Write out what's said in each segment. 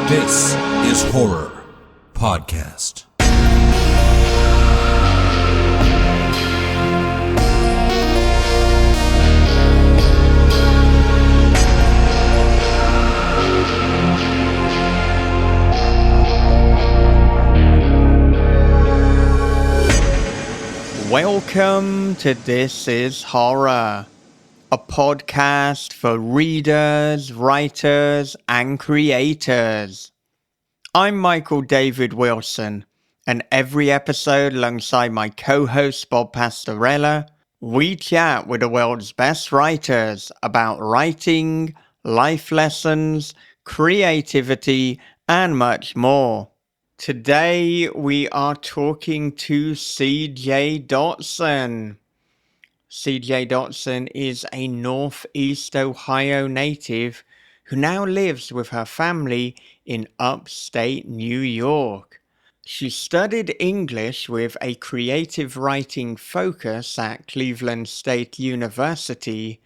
This is Horror Podcast. Welcome to This is Horror, a podcast for readers, writers, and creators. I'm Michael David Wilson, and every episode alongside my co-host Bob Pastorella, we chat with the world's best writers about writing, life lessons, creativity, and much more. Today we are talking to CJ Dotson. CJ Dotson is a Northeast Ohio native who now lives with her family in upstate New York. She studied English with a creative writing focus at Cleveland State University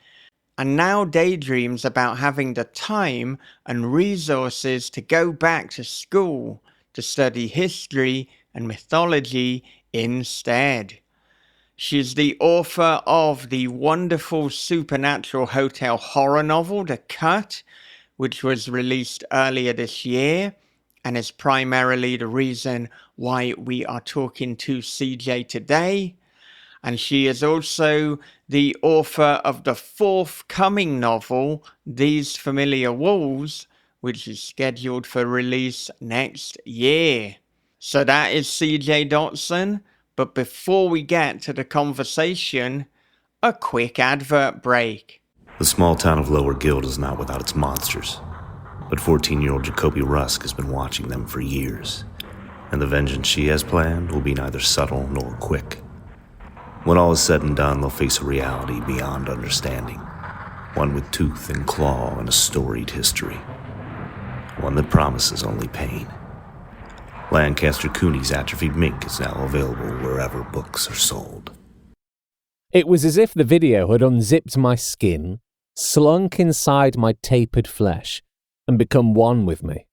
and now daydreams about having the time and resources to go back to school to study history and mythology instead. She's the author of the wonderful supernatural hotel horror novel, The Cut, which was released earlier this year, and is primarily the reason why we are talking to CJ today. And she is also the author of the forthcoming novel, These Familiar Walls, which is scheduled for release next year. So that is CJ Dotson. But before we get to the conversation, a quick advert break. The small town of Lower Guild is not without its monsters, but 14-year-old Jacoby Rusk has been watching them for years, and the vengeance she has planned will be neither subtle nor quick. When all is said and done, they'll face a reality beyond understanding, one with tooth and claw and a storied history, one that promises only pain. Lancaster Cooney's Atrophied Mink is now available wherever books are sold. It was as if the video had unzipped my skin, slunk inside my tapered flesh, and become one with me.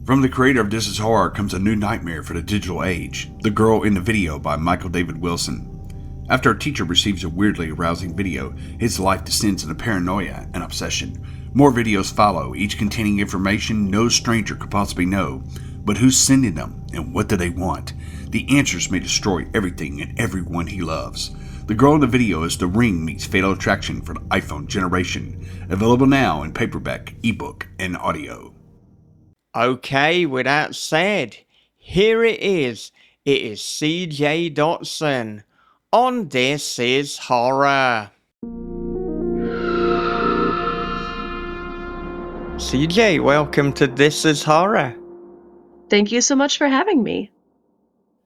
From the creator of This is Horror comes a new nightmare for the digital age, The Girl in the Video by Michael David Wilson. After a teacher receives a weirdly arousing video, his life descends into paranoia and obsession. More videos follow, each containing information no stranger could possibly know. But who's sending them, and what do they want? The answers may destroy everything and everyone he loves. The Girl in the Video is The Ring meets Fatal Attraction for the iPhone generation. Available now in paperback, ebook, and audio. Okay, with that said, here it is. It is CJ Dotson on This is Horror. CJ, welcome to This is Horror. Thank you so much for having me.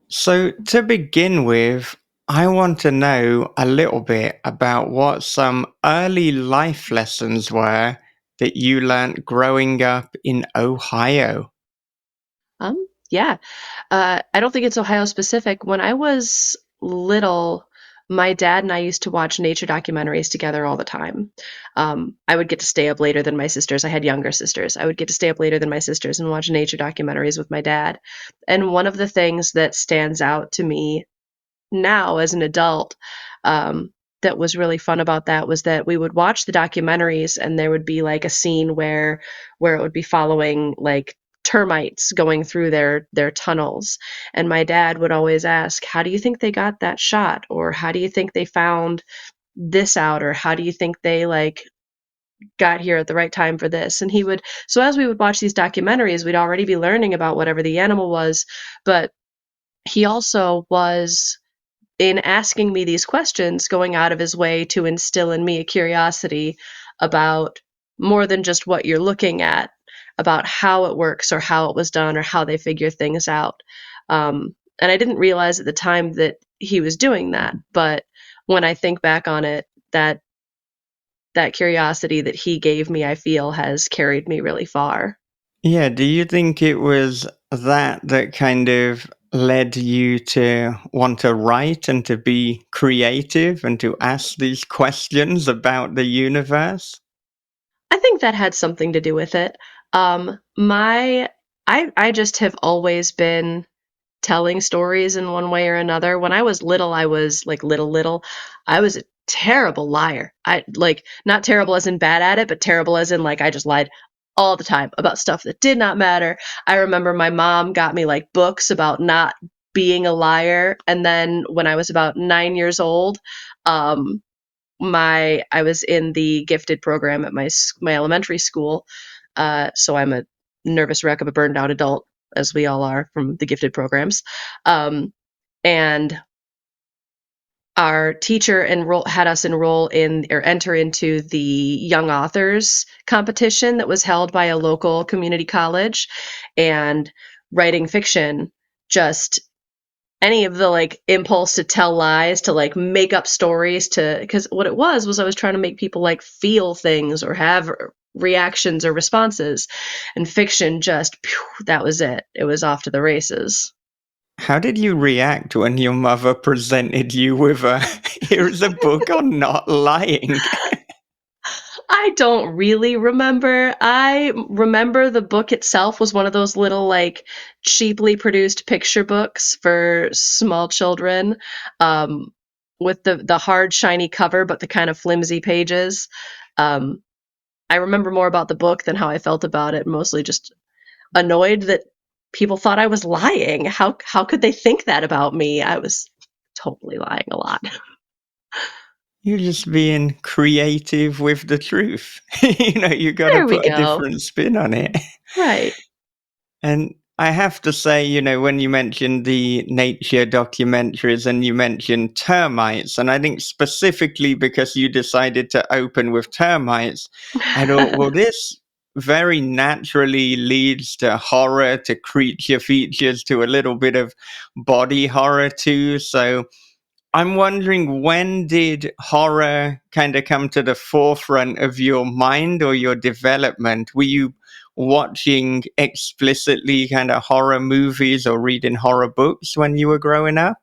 So, to begin with, I want to know a little bit about what some early life lessons were that you learned growing up in Ohio. Yeah. I don't think it's Ohio specific. When I was little, my dad and I used to watch nature documentaries together all the time. I would get to stay up later than my sisters. I had younger sisters. I would get to stay up later than my sisters and watch nature documentaries with my dad. And one of the things that stands out to me now as an adult, that was really fun about that was that we would watch the documentaries and there would be like a scene where it would be following like termites going through their tunnels, and my dad would always ask, how do you think they got that shot, or how do you think they found this out, or how do you think they like got here at the right time for this? And so as we would watch these documentaries, we'd already be learning about whatever the animal was, but he also was, in asking me these questions, going out of his way to instill in me a curiosity about more than just what you're looking at, about how it works or how it was done or how they figure things out. And I didn't realize at the time that he was doing that, but when I think back on it, that curiosity that he gave me, I feel, has carried me really far. Yeah, do you think it was that kind of led you to want to write and to be creative and to ask these questions about the universe? I think that had something to do with it. I just have always been telling stories in one way or another. When I was little, I was like little, I was a terrible liar. I like not terrible as in bad at it, but terrible as in like I just lied all the time about stuff that did not matter. I remember my mom got me like books about not being a liar, and then when I was about 9 years old, um, I was in the gifted program at my elementary school. So I'm a nervous wreck of a burned out adult, as we all are from the gifted programs. And our teacher had us enroll in or enter into the young authors competition that was held by a local community college, and writing fiction, just any of the like impulse to tell lies, to like make up stories, to because what it was I was trying to make people like feel things or have reactions or responses, and fiction just that was it. It was off to the races. How did you react when your mother presented you with here's a book on not lying? I don't really remember. I remember the book itself was one of those little like cheaply produced picture books for small children, um, with the hard shiny cover but the kind of flimsy pages. Um, I remember more about the book than how I felt about it. Mostly just annoyed that people thought I was lying. How could they think that about me? I was totally lying a lot. You're just being creative with the truth. You got to There we put a go. different spin on it. Right. And I have to say, when you mentioned the nature documentaries and you mentioned termites, and I think specifically because you decided to open with termites, I thought, well, this very naturally leads to horror, to creature features, to a little bit of body horror too. So I'm wondering, when did horror kind of come to the forefront of your mind or your development? Were you watching explicitly kind of horror movies or reading horror books when you were growing up?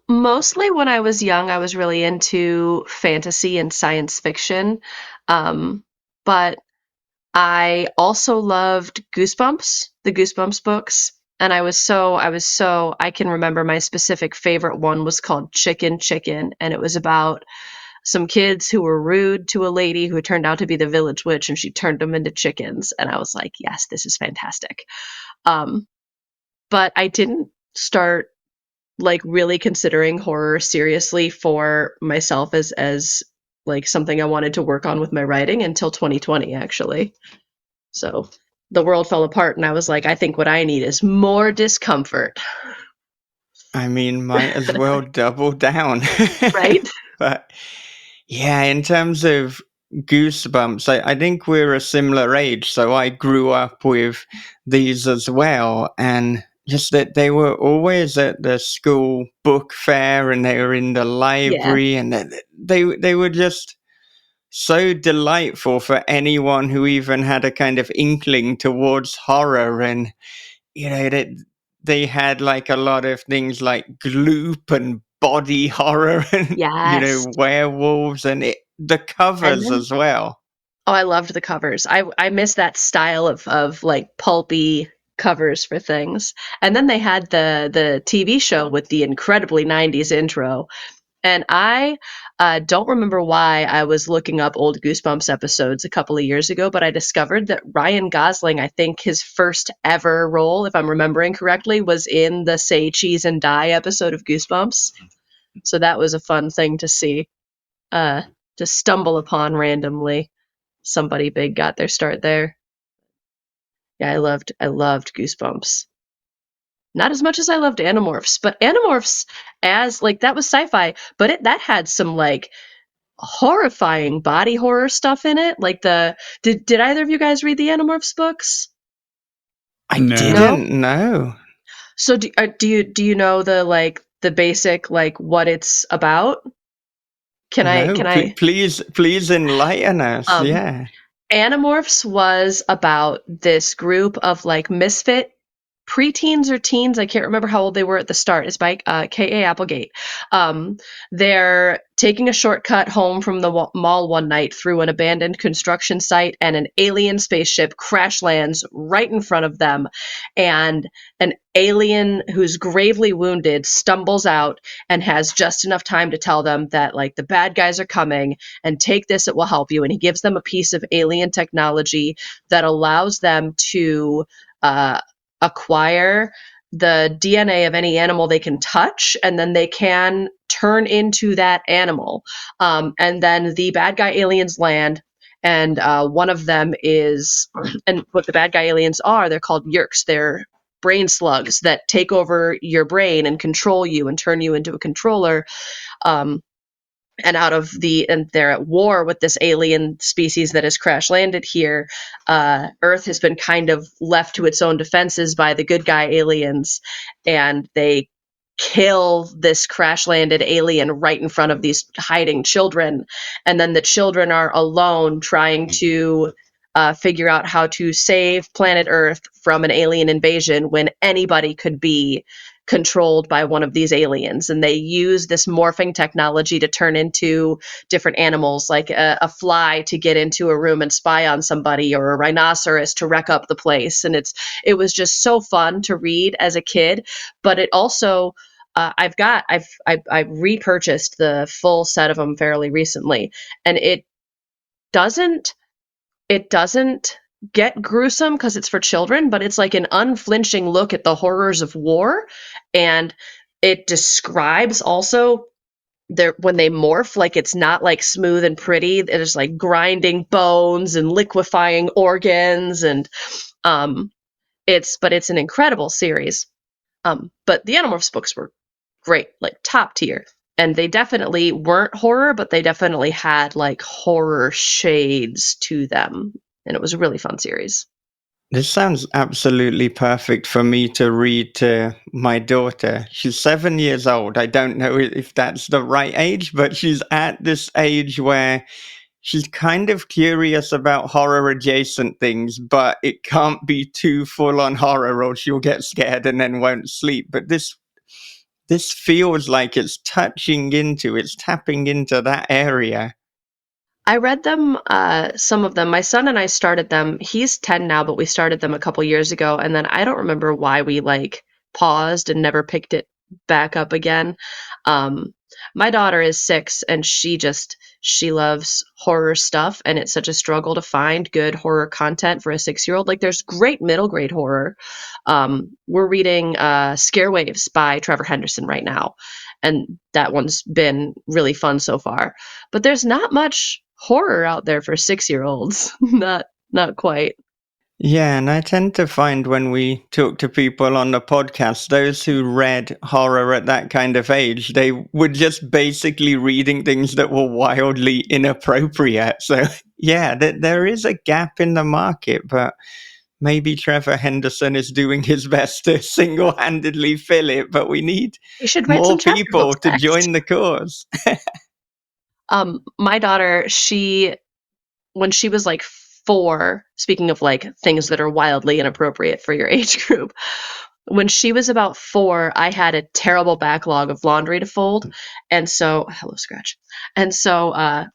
Mostly when I was young, I was really into fantasy and science fiction. But I also loved Goosebumps, the Goosebumps books. And I can remember my specific favorite one was called Chicken Chicken. And it was about some kids who were rude to a lady who turned out to be the village witch, and she turned them into chickens. And I was like, yes, this is fantastic. Um, but I didn't start like really considering horror seriously for myself as like something I wanted to work on with my writing until 2020, actually. So the world fell apart, and I was like, I think what I need is more discomfort. I mean, might as well double down. Right? But yeah, in terms of Goosebumps, I think we're a similar age. So I grew up with these as well. And just that they were always at the school book fair and they were in the Yeah. library, and they were just so delightful for anyone who even had a kind of inkling towards horror. And they had like a lot of things like gloop and body horror and Yes. werewolves, and the And covers then, as well. oh, I loved the covers. I miss that style of like pulpy covers for things. And then they had the TV show with the incredibly 90s intro. And I don't remember why I was looking up old Goosebumps episodes a couple of years ago, but I discovered that Ryan Gosling, I think his first ever role, if I'm remembering correctly, was in the Say Cheese and Die episode of Goosebumps. So that was a fun thing to see, uh, to stumble upon randomly. Somebody big got their start there. Yeah, I loved Goosebumps. Not as much as I loved Animorphs, but Animorphs as like that was sci-fi, but that had some like horrifying body horror stuff in it. Like did either of you guys read the Animorphs books? I No. No. didn't know. So do you know the basic like what it's about? Can I No, can I please enlighten us. um Yeah. Animorphs was about this group of like misfit preteens or teens. I can't remember how old they were at the start. It's by K.A. Applegate. They're taking a shortcut home from the mall one night through an abandoned construction site, and an alien spaceship crash lands right in front of them. And an alien who's gravely wounded stumbles out and has just enough time to tell them that, like, the bad guys are coming and take this, it will help you. And he gives them a piece of alien technology that allows them to acquire the DNA of any animal they can touch, and then they can turn into that animal. And then the bad guy aliens land, and one of them is, and what the bad guy aliens are, they're called Yerks. They're brain slugs that take over your brain and control you and turn you into a controller. And they're at war with this alien species that has crash landed here. Earth has been kind of left to its own defenses by the good guy aliens, and they kill this crash landed alien right in front of these hiding children. And then the children are alone trying to figure out how to save planet Earth from an alien invasion when anybody could be controlled by one of these aliens. And they use this morphing technology to turn into different animals, like a fly to get into a room and spy on somebody, or a rhinoceros to wreck up the place. And it was just so fun to read as a kid. But it also, I've repurchased the full set of them fairly recently, and it doesn't get gruesome because it's for children, but it's like an unflinching look at the horrors of war. And it describes also when they morph, like, it's not like smooth and pretty. It's like grinding bones and liquefying organs. And it's an incredible series. But the Animorphs books were great, like top tier. And they definitely weren't horror, but they definitely had like horror shades to them. And it was a really fun series. This sounds absolutely perfect for me to read to my daughter. She's 7 years old. I don't know if that's the right age, but she's at this age where she's kind of curious about horror adjacent things, but it can't be too full on horror or she'll get scared and then won't sleep. But this feels like it's tapping into that area. I read them, some of them. My son and I started them. He's 10 now, but we started them a couple years ago. And then I don't remember why we like paused and never picked it back up again. My daughter is 6, and she loves horror stuff. And it's such a struggle to find good horror content for a 6-year-old. Like, there's great middle grade horror. We're reading Scare Waves by Trevor Henderson right now. And that one's been really fun so far. But there's not much horror out there for 6-year-olds. Not quite. Yeah, and I tend to find when we talk to people on the podcast, those who read horror at that kind of age, they were just basically reading things that were wildly inappropriate. So yeah, there is a gap in the market, but maybe Trevor Henderson is doing his best to single-handedly fill it, but we need more people to join the cause. My daughter, when she was like 4, speaking of like things that are wildly inappropriate for your age group, when she was about 4, I had a terrible backlog of laundry to fold. And so, hello, Scratch. And so I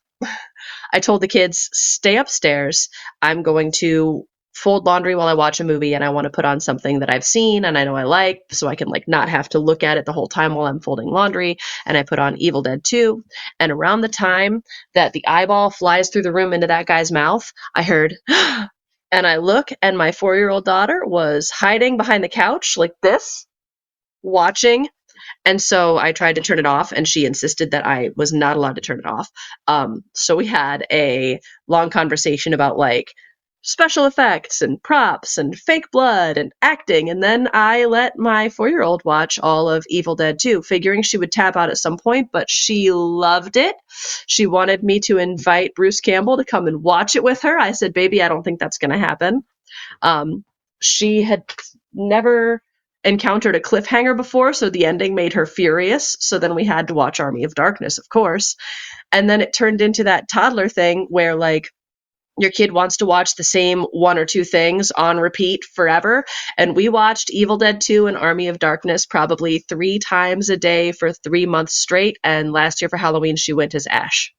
told the kids, stay upstairs. I'm going to fold laundry while I watch a movie, and I want to put on something that I've seen and I know I like, so I can like not have to look at it the whole time while I'm folding laundry. And I put on Evil Dead 2. And around the time that the eyeball flies through the room into that guy's mouth, I heard, and I look, and my 4-year-old daughter was hiding behind the couch like this, watching. And so I tried to turn it off, and she insisted that I was not allowed to turn it off. So we had a long conversation about like special effects and props and fake blood and acting. And then I let my 4-year-old watch all of Evil Dead 2, figuring she would tap out at some point, but she loved it. She wanted me to invite Bruce Campbell to come and watch it with her. I said, baby, I don't think that's going to happen. She had never encountered a cliffhanger before, so the ending made her furious. So then we had to watch Army of Darkness, of course. And then it turned into that toddler thing where like your kid wants to watch the same one or two things on repeat forever. And we watched Evil Dead 2 and Army of Darkness probably 3 times a day for 3 months straight. And last year for Halloween, she went as Ash.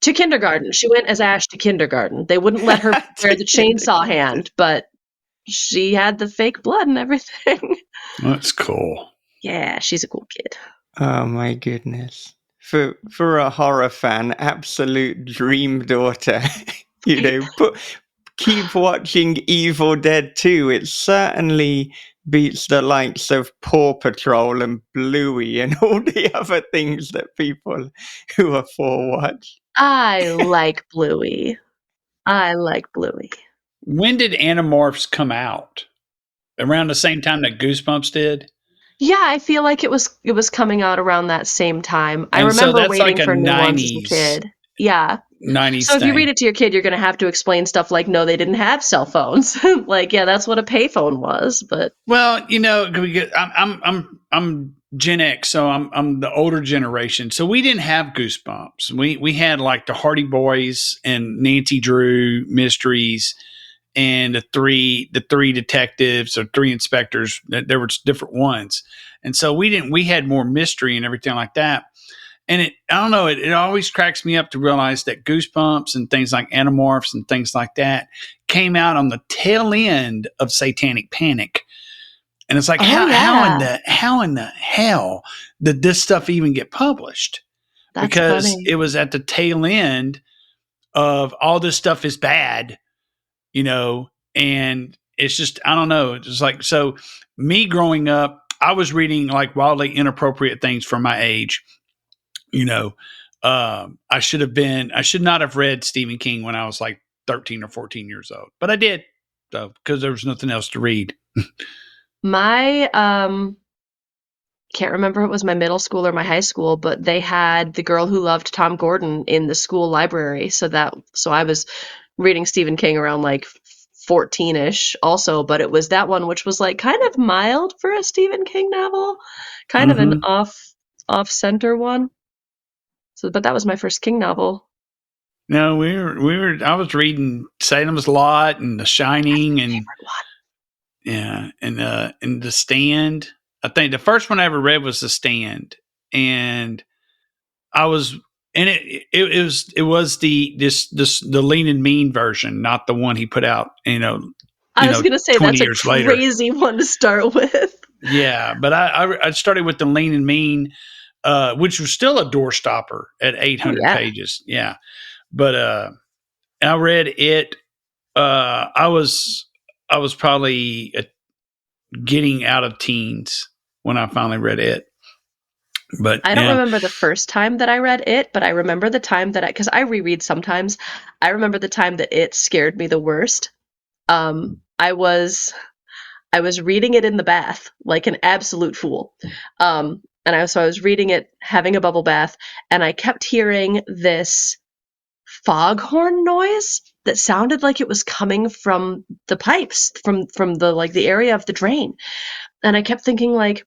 To kindergarten. She went as Ash to kindergarten. They wouldn't let her wear the chainsaw hand, but she had the fake blood and everything. That's cool. Yeah, she's a cool kid. Oh my goodness. For a horror fan, absolute dream daughter. Keep watching Evil Dead 2. It certainly beats the likes of Paw Patrol and Bluey and all the other things that people who are for watch. I like Bluey. When did Animorphs come out? Around the same time that Goosebumps did? Yeah, I feel like it was coming out around that same time. I And so remember that's waiting like a for new ones as 90s a kid. Yeah. 90s So if you thing. read it to your kid, you're going to have to explain stuff like, no, they didn't have cell phones. Like, yeah, that's what a payphone was. But Well, I'm Gen X, so I'm the older generation. So we didn't have Goosebumps. We had like the Hardy Boys and Nancy Drew mysteries, and the three detectives or 3 inspectors. There were different ones, and so we had more mystery and everything like that. And I don't know, it always cracks me up to realize that Goosebumps and things like Animorphs and things like that came out on the tail end of Satanic Panic. And it's like, how in the hell did this stuff even get published? that's Because funny. it was at the tail end of all this stuff is bad, and it's just, I don't know. It's like, so me growing up, I was reading like wildly inappropriate things for my age. I should not have read Stephen King when I was like 13 or 14 years old, but I did, because there was nothing else to read. My can't remember if it was my middle school or my high school, but they had The Girl Who Loved Tom Gordon in the school library. So I was reading Stephen King around like 14-ish also, but it was that one which was like kind of mild for a Stephen King novel, kind of an off-center one. So, but that was my first King novel. No, I was reading Salem's Lot and The Shining and and The Stand. I think the first one I ever read was The Stand, and I was, and it was the Lean and Mean version, not the one he put out. I was going to say 20 that's a years later. crazy one to start with. Yeah, but I started with the Lean and Mean, which was still a doorstopper at 800 pages. Yeah, but I read it. I was probably getting out of teens when I finally read it. But I don't remember the first time that I read it, but I remember the time that because I reread sometimes. I remember the time that it scared me the worst. I was reading it in the bath like an absolute fool. And I was reading it, having a bubble bath, and I kept hearing this foghorn noise that sounded like it was coming from the pipes, from the like the area of the drain. And I kept thinking like,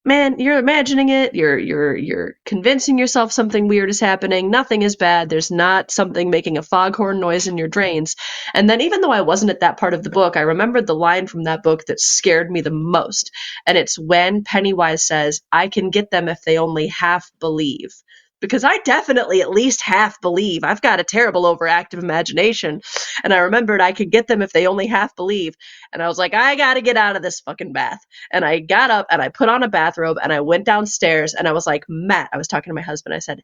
man, you're imagining it. You're convincing yourself something weird is happening. Nothing is bad. There's not something making a foghorn noise in your drains. And then even though I wasn't at that part of the book, I remembered the line from that book that scared me the most. And it's when Pennywise says, I can get them if they only half believe. Because I definitely at least half believe. I've got a terrible overactive imagination. And I remembered I could get them if they only half believe. And I was like, I gotta get out of this fucking bath. And I got up and I put on a bathrobe and I went downstairs and I was like, Matt, I was talking to my husband. I said,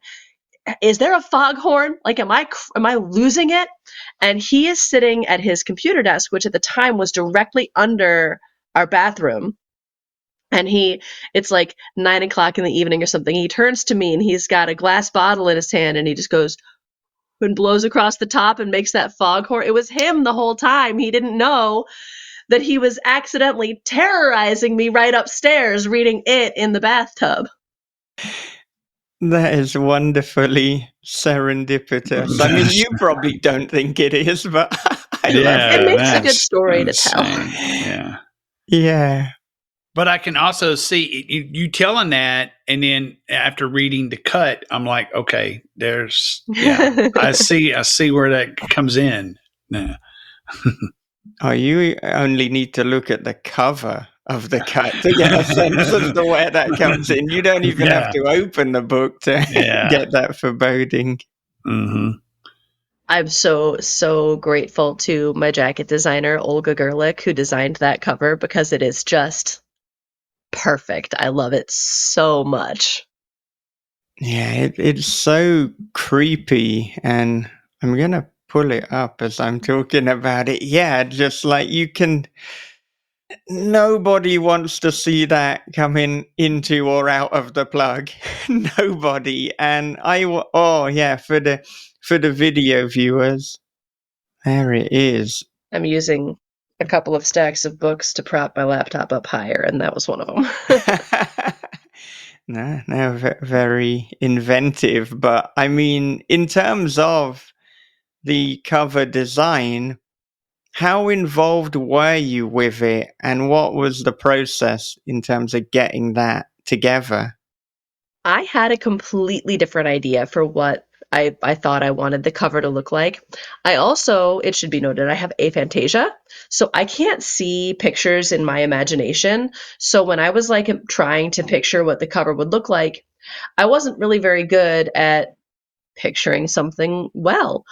is there a foghorn? Like, am I losing it? And he is sitting at his computer desk, which at the time was directly under our bathroom. And it's like 9 o'clock in the evening or something. He turns to me and he's got a glass bottle in his hand and he just goes and blows across the top and makes that foghorn. It was him the whole time. He didn't know that he was accidentally terrorizing me right upstairs reading it in the bathtub. That is wonderfully serendipitous. I mean, you probably don't think it is, but I love it. It makes a good story to tell. Yeah. Yeah. But I can also see you telling that, and then after reading the cut, I'm like, okay, I see where that comes in. Yeah. Oh, you only need to look at the cover of the cut to get a sense as to where that comes in. You don't even have Yeah. to open the book to Yeah. get that foreboding. Mm-hmm. I'm so grateful to my jacket designer, Olga Gerlich, who designed that cover because it is just perfect. I love it so much. Yeah, it's so creepy, and I'm gonna pull it up as I'm talking about it. Yeah, just like nobody wants to see that coming into or out of the plug. Nobody. And oh yeah, for the video viewers, there it is. I'm using a couple of stacks of books to prop my laptop up higher, and that was one of them. No, very inventive. But I mean, in terms of the cover design, how involved were you with it, and what was the process in terms of getting that together? I had a completely different idea for what I thought I wanted the cover to look like. I also, it should be noted, I have aphantasia, so I can't see pictures in my imagination. So when I was like trying to picture what the cover would look like, I wasn't really very good at picturing something well.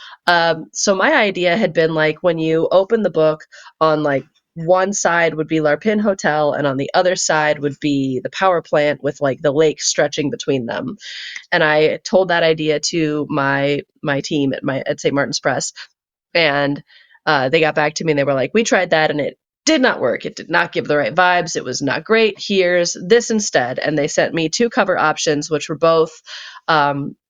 So my idea had been like when you open the book, on like one side would be Larpin Hotel, and on the other side would be the power plant with like the lake stretching between them. And I told that idea to my team at St. Martin's Press, and they got back to me and they were like, "We tried that and it did not work. It did not give the right vibes. It was not great. Here's this instead." And they sent me two cover options, which were both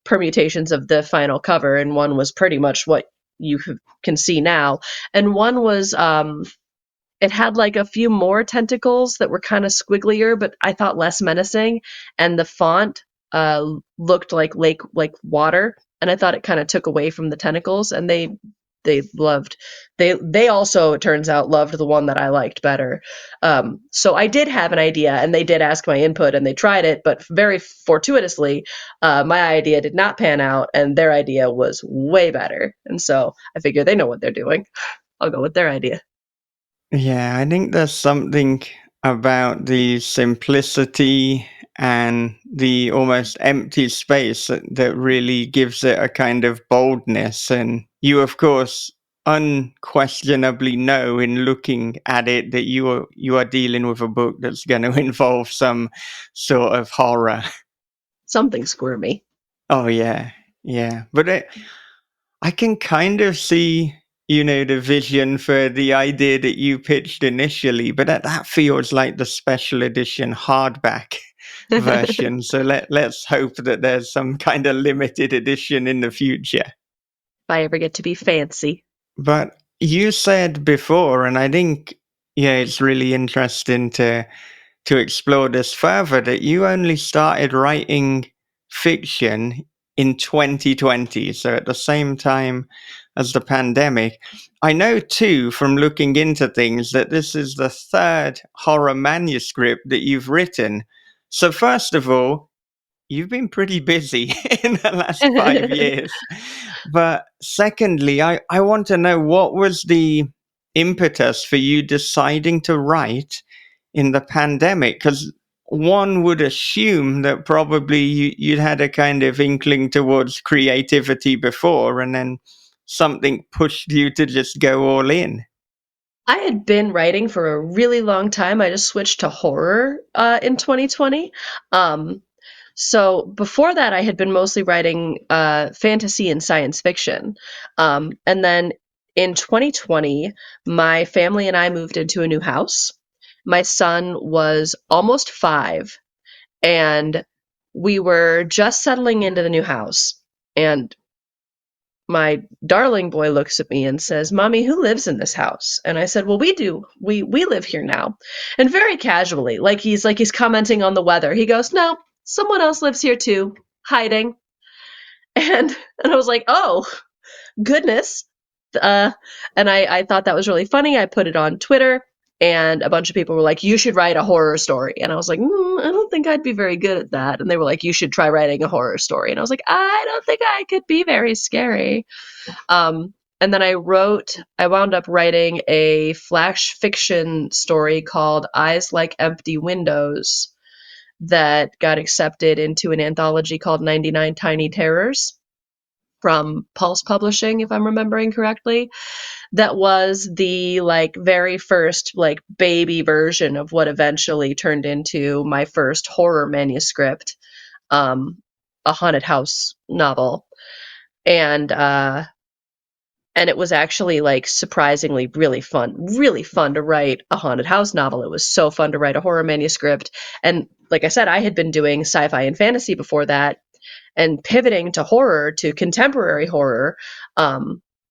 permutations of the final cover, and one was pretty much what you can see now, and one was it had like a few more tentacles that were kind of squigglier, but I thought less menacing, and the font looked like lake like water, and I thought it kind of took away from the tentacles, and they loved they also, it turns out, loved the one that I liked better. So I did have an idea, and they did ask my input, and they tried it, but very fortuitously, my idea did not pan out, and their idea was way better. And so I figure they know what they're doing. I'll go with their idea. Yeah, I think there's something about the simplicity and the almost empty space that really gives it a kind of boldness. And you, of course, unquestionably know in looking at it that you are dealing with a book that's going to involve some sort of horror. Something squirmy. Oh yeah, yeah. But I can kind of see, the vision for the idea that you pitched initially, but that feels like the special edition hardback version. So let's hope that there's some kind of limited edition in the future. If I ever get to be fancy. But you said before, and I think, yeah, it's really interesting to explore this further, that you only started writing fiction in 2020, so at the same time as the pandemic. I know too, from looking into things, that this is the third horror manuscript that you've written. So first of all, you've been pretty busy in the last 5 years. But secondly, I want to know, what was the impetus for you deciding to write in the pandemic? Because one would assume that probably you'd had a kind of inkling towards creativity before, and then something pushed you to just go all in. I had been writing for a really long time. I just switched to horror in 2020. Um, so before that, I had been mostly writing fantasy and science fiction. And then in 2020, my family and I moved into a new house. My son was almost 5, and we were just settling into the new house. And my darling boy looks at me and says, "Mommy, who lives in this house?" And I said, "Well, we do. We live here now." And very casually, like he's commenting on the weather, he goes, "No, someone else lives here too, hiding." And I was like, "Oh, goodness." Uh, and I thought that was really funny. I put it on Twitter. And a bunch of people were like, you should write a horror story. And I was like, I don't think I'd be very good at that. And they were like, you should try writing a horror story. And I was like, I don't think I could be very scary. And then I wound up writing a flash fiction story called Eyes Like Empty Windows that got accepted into an anthology called 99 Tiny Terrors from Pulse Publishing, if I'm remembering correctly. That was the like very first like baby version of what eventually turned into my first horror manuscript, a haunted house novel. And it was actually like surprisingly really fun to write a haunted house novel. It was so fun to write a horror manuscript. And like I said, I had been doing sci-fi and fantasy before that, and pivoting to horror, to contemporary horror,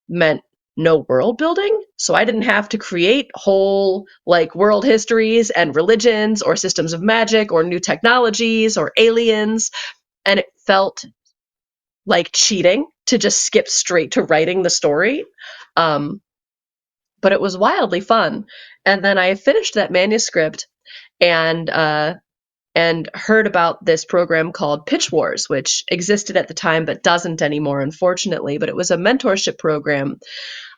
meant no world building. So I didn't have to create whole like world histories and religions or systems of magic or new technologies or aliens. And it felt like cheating to just skip straight to writing the story. But it was wildly fun. And then I finished that manuscript and heard about this program called Pitch Wars, which existed at the time but doesn't anymore, unfortunately. But it was a mentorship program,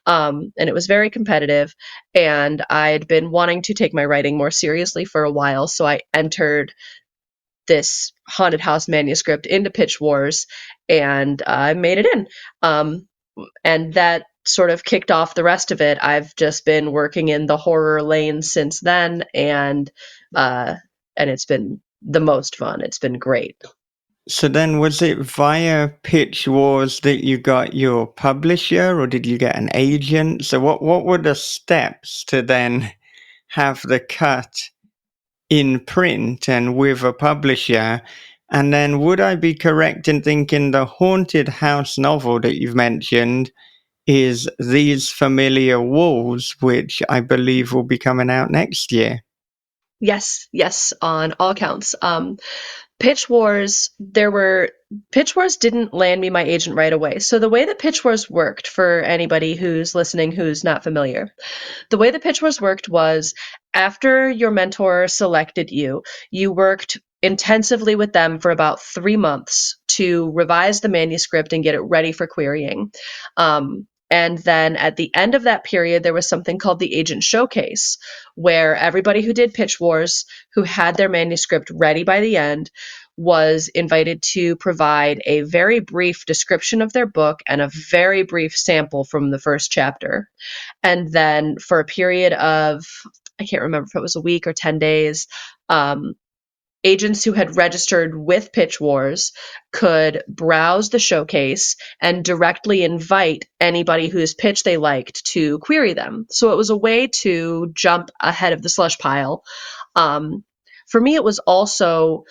and it was very competitive. And I'd been wanting to take my writing more seriously for a while, so I entered this haunted house manuscript into Pitch Wars, and I made it in. And that sort of kicked off the rest of it. I've just been working in the horror lane since then, and it's been the most fun. It's been great. So then was it via Pitch Wars that you got your publisher, or did you get an agent? So what were the steps to then have the cut in print and with a publisher? And then would I be correct in thinking the haunted house novel that you've mentioned is These Familiar Walls, which I believe will be coming out next year? Yes, on all counts. Pitch Wars didn't land me my agent right away. So the way that Pitch Wars worked, for anybody who's listening who's not familiar, the way the Pitch Wars worked was after your mentor selected you, you worked intensively with them for about 3 months to revise the manuscript and get it ready for querying. And then at the end of that period, there was something called the Agent Showcase, where everybody who did Pitch Wars, who had their manuscript ready by the end, was invited to provide a very brief description of their book and a very brief sample from the first chapter. And then for a period of, I can't remember if it was a week or 10 days, agents who had registered with Pitch Wars could browse the showcase and directly invite anybody whose pitch they liked to query them. So it was a way to jump ahead of the slush pile. For me, it was also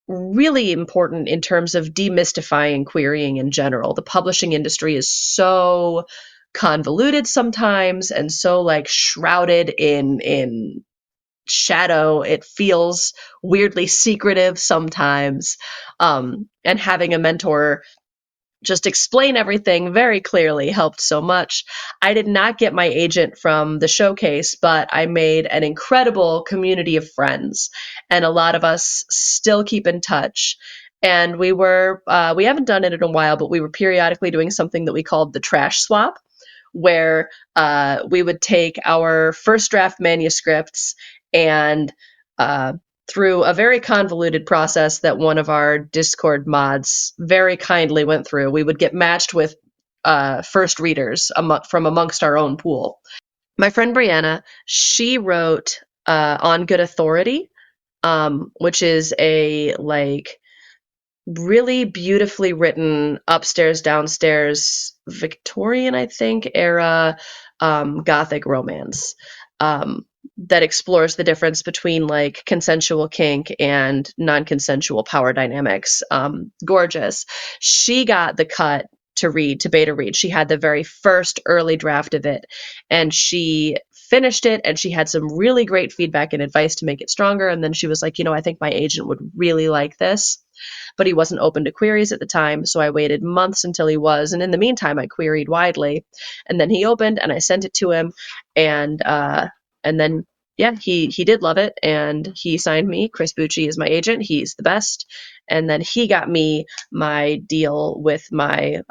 really important in terms of demystifying querying in general. The publishing industry is so convoluted sometimes and so like shrouded in shadow. It feels weirdly secretive sometimes. And having a mentor just explain everything very clearly helped so much. I did not get my agent from the showcase, but I made an incredible community of friends, and a lot of us still keep in touch. And we haven't done it in a while, but we were periodically doing something that we called the trash swap, where we would take our first draft manuscripts and through a very convoluted process that one of our Discord mods very kindly went through, we would get matched with first readers from amongst our own pool. My friend Brianna, she wrote On Good Authority, which is a like really beautifully written upstairs, downstairs, Victorian, I think, era Gothic romance. That explores the difference between like consensual kink and non-consensual power dynamics. Gorgeous. She got the cut to beta read. She had the very first early draft of it, and she finished it, and she had some really great feedback and advice to make it stronger. And then she was like, I think my agent would really like this, but he wasn't open to queries at the time. So I waited months until he was. And in the meantime, I queried widely, and then he opened and I sent it to him. And then yeah, he did love it, and he signed me. Chris Bucci is my agent. He's the best. And then he got me my deal with my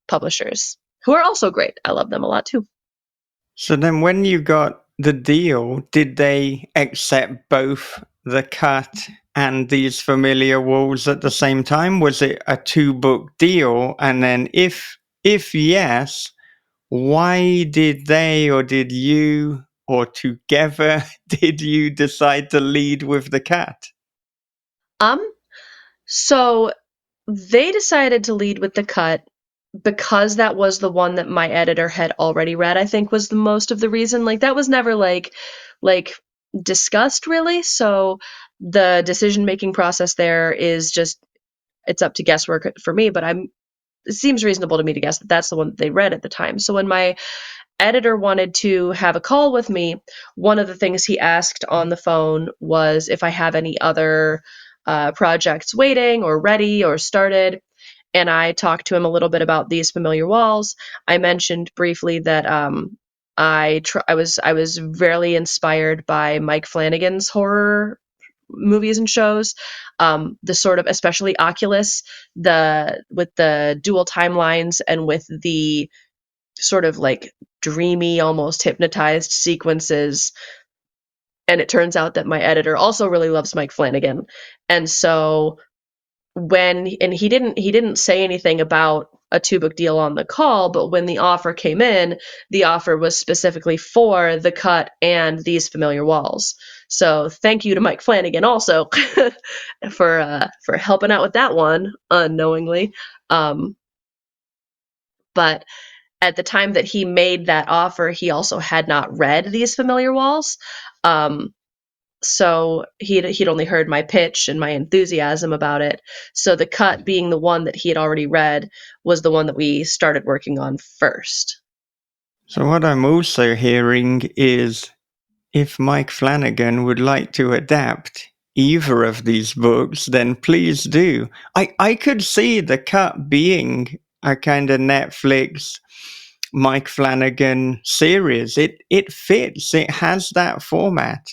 publishers, who are also great. I love them a lot too. So then when you got the deal, did they accept both the cut and these familiar walls at the same time? Was it a 2-book deal? And then if yes, why did they, or did you, or together did you decide to lead with the cat? So they decided to lead with the cut because that was the one that my editor had already read. I think was the most of the reason. Like that was never like discussed really. So the decision making process there is just, it's up to guesswork for me, but it seems reasonable to me to guess that that's the one that they read at the time. So when my editor wanted to have a call with me, one of the things he asked on the phone was if I have any other projects waiting or ready or started. And I talked to him a little bit about These Familiar Walls. I mentioned briefly that I was very inspired by Mike Flanagan's horror movies and shows. The sort of, especially Oculus, with the dual timelines and with the sort of like dreamy, almost hypnotized sequences. And it turns out that my editor also really loves Mike Flanagan. And so he didn't say anything about a 2-book deal on the call, but when the offer came in, the offer was specifically for the cut and These Familiar Walls. So thank you to Mike Flanagan also for helping out with that one unknowingly. But at the time that he made that offer, he also had not read These Familiar Walls. So he'd only heard my pitch and my enthusiasm about it. So the cut, being the one that he had already read, was the one that we started working on first. So what I'm also hearing is if Mike Flanagan would like to adapt either of these books, then please do. I could see the cut being a kind of Netflix Mike Flanagan series. It fits. It has that format.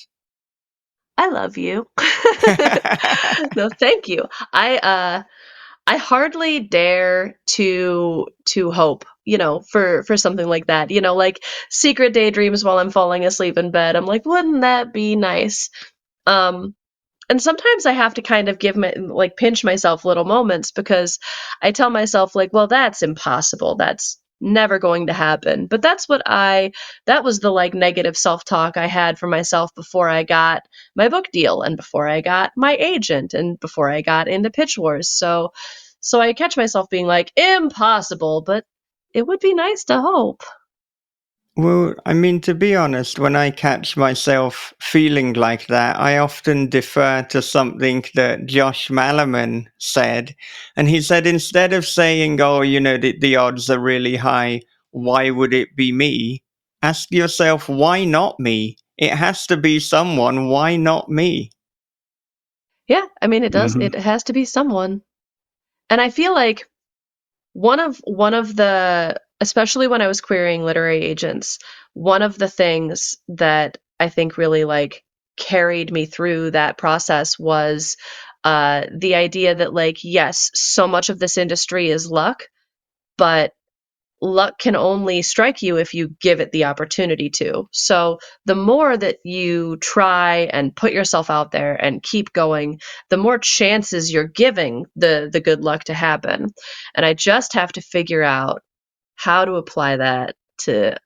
I love you. No, thank you. I hardly dare to hope, for something like that. Like secret daydreams while I'm falling asleep in bed. I'm like, wouldn't that be nice? And sometimes I have to kind of pinch myself little moments, because I tell myself like, well, that's impossible. That's never going to happen. But that was the like negative self-talk I had for myself before I got my book deal and before I got my agent and before I got into Pitch Wars. So I catch myself being like, impossible, but it would be nice to hope. Well, I mean, to be honest, when I catch myself feeling like that, I often defer to something that Josh Malaman said. And he said, instead of saying, oh, the odds are really high, why would it be me? Ask yourself, why not me? It has to be someone. Why not me? Yeah, I mean, it does. Mhm. It has to be someone. And I feel like one of the, especially when I was querying literary agents, one of the things that I think really like carried me through that process was the idea that, like, yes, so much of this industry is luck, but luck can only strike you if you give it the opportunity to. So the more that you try and put yourself out there and keep going, the more chances you're giving the good luck to happen. And I just have to figure out how to apply that to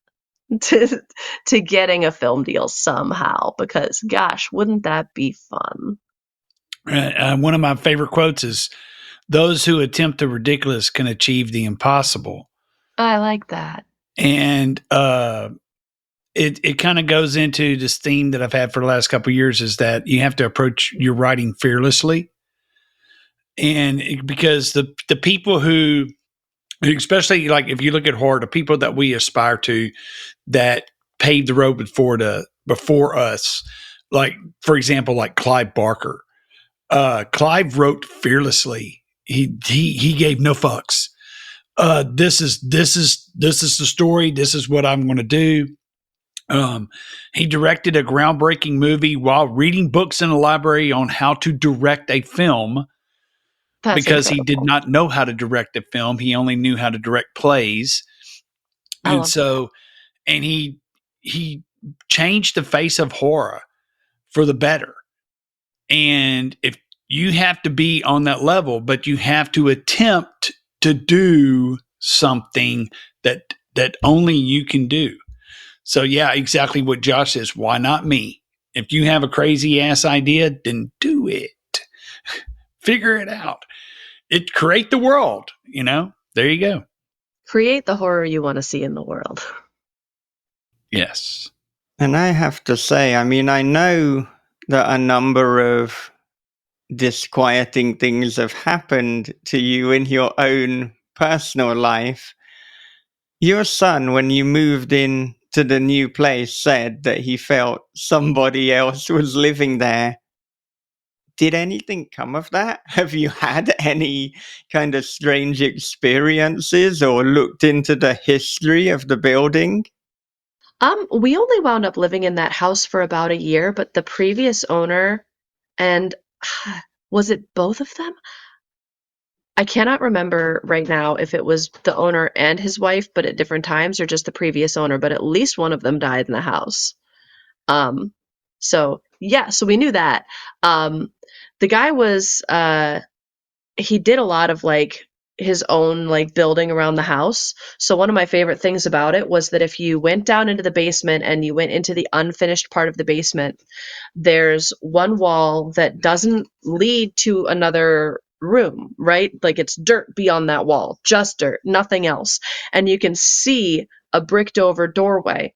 to to getting a film deal somehow, because gosh, wouldn't that be fun? One of my favorite quotes is, "Those who attempt the ridiculous can achieve the impossible." I like that. And it kind of goes into this theme that I've had for the last couple of years, is that you have to approach your writing fearlessly. And because the people who, especially like if you look at horror, the people that we aspire to that paved the road before us, like for example, like Clive Barker. Clive wrote fearlessly. He gave no fucks. This is the story. This is what I'm going to do. He directed a groundbreaking movie while reading books in a library on how to direct a film That's because he did incredible. not know how to direct a film. He only knew how to direct plays. I And love that. so, and he changed the face of horror for the better. And if you have to be on that level, but you have to attempt to do something that only you can do. So yeah, exactly what Josh says. Why not me? If you have a crazy ass idea, then do it. Figure it out. It create the world, you know? There you go. Create the horror you want to see in the world. Yes. And I have to say, I mean, I know that a number of disquieting things have happened to you in your own personal life. Your son, when you moved in to the new place, said that he felt somebody else was living there. Did anything come of that? Have you had any kind of strange experiences or looked into the history of the building? We only wound up living in that house for about a year, but the previous owner and was it both of them? I cannot remember right now if it was the owner and his wife, but at different times, or just the previous owner, but at least one of them died in the house. Um, so yeah, so we knew that. The guy was he did a lot of like his own like building around the house. So one of my favorite things about it was that if you went down into the basement and you went into the unfinished part of the basement, there's one wall that doesn't lead to another room, right? Like it's dirt beyond that wall, just dirt, nothing else. And you can see a bricked over doorway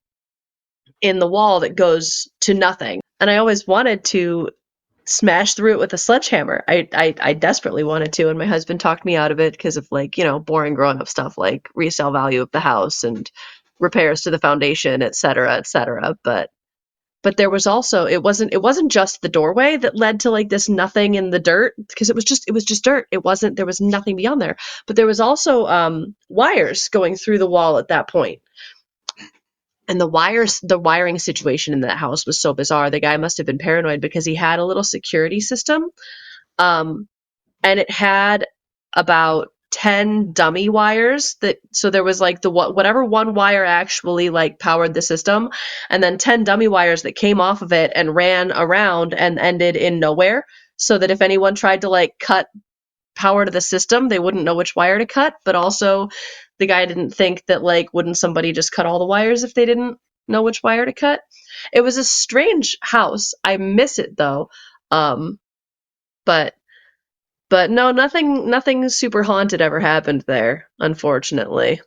in the wall that goes to nothing. And I always wanted to smash through it with a sledgehammer. I desperately wanted to, and my husband talked me out of it because of like, boring grown up stuff like resale value of the house and repairs to the foundation, et cetera, et cetera. But there was also it wasn't just the doorway that led to like this nothing in the dirt because it was just dirt. There was nothing beyond there. But there was also wires going through the wall at that point. And the wiring situation in that house was so bizarre. The guy must have been paranoid because he had a little security system, um, and it had about 10 dummy wires so there was like whatever one wire actually like powered the system, and then 10 dummy wires that came off of it and ran around and ended in nowhere. So that if anyone tried to like cut power to the system, they wouldn't know which wire to cut. But also, the guy didn't think that like, wouldn't somebody just cut all the wires if they didn't know which wire to cut? It was a strange house. I miss it though. Um, but but no, nothing super haunted ever happened there, unfortunately.